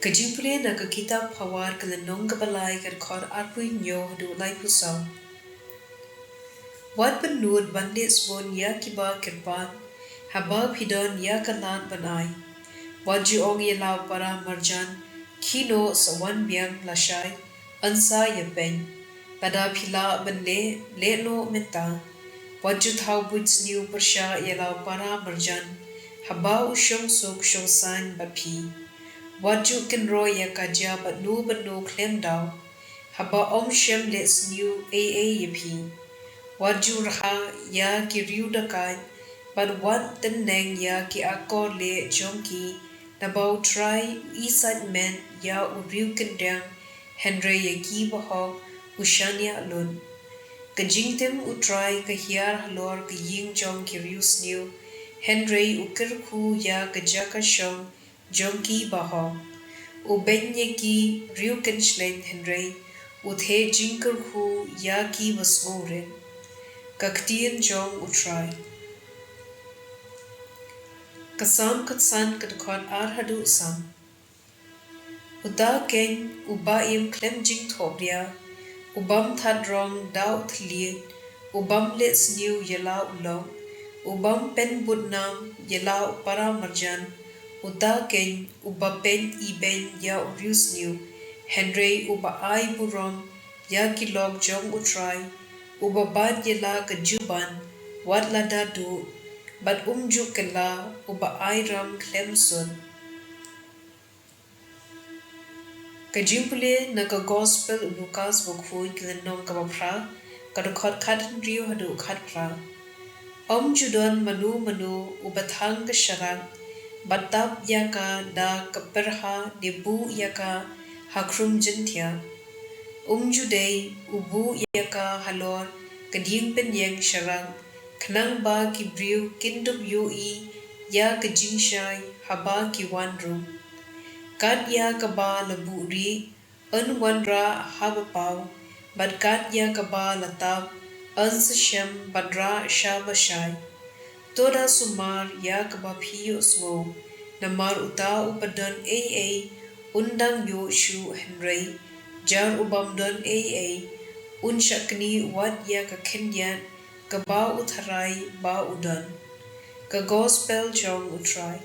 Kajingpule na kitab hawar kalanong kabalay kor arpui nyo hadu lai pusaw. Wat benur bandit bon ya kiba kirpan, haba pidon ya kalan banay. Waju ong yalaw para marjan, kino sa wan biang lashay, ansa ya peng. Pada pila bende leno menta. Waju thau buits niu persya yalaw para marjan, haba usyong sok syong san bapi. Waju kenro ya kaja banu klem daw, haba om shem lets niu yapi. Waju raha ya ki riu dakai, but wat teneng ya ki akor le jongki, nabau try isat men ya u riu kendang, Henry ya ki bahog, ushanya lun. Kajingtem u try kahiar halor ka ying jong ki riu sniu, Henry u kirku ya kajaka shong, jongki bahog. U benye ki riu kenschlen Henry, u the jingkerku ya ki wasngoren. Ka ktien jong u try. Kasam katsan kadkot arhadu sam. Uda ken uba im klem jing thobria, ubam thadrong dau thliet, ubam lets niu yala ulong, ubam pen budnam yala para marjan, uda ken uba pen iben ya urius niu, Henry uba ai burom ya kilog jong u try, uba bad yala kajuban, wat lada du, but umju kala uba ai ram klem sun. Kajingpule na ka gospel Lucas bukhui kilanong kabapra, kadukot katan riu hadu katpra. Judon manu ubathang ka syarang, batap yaka da kaperha debu yaka hakrum jentia. Judei ubu yaka halor kading penyeng syarang, kenang ba kibriu kindup yui ya kajingshay haba ki wanru. Kat ya kaba labu ri, wanra habapau, but kat ya kaba latab, seshem badra shabashai. Toda sumar ya kaba piyo smo, namar uta upadon undang yo shu Henry, jar ubamdon unshakni wat ya kakendyan, kaba utharai ba udon. Ka gospel jong utray.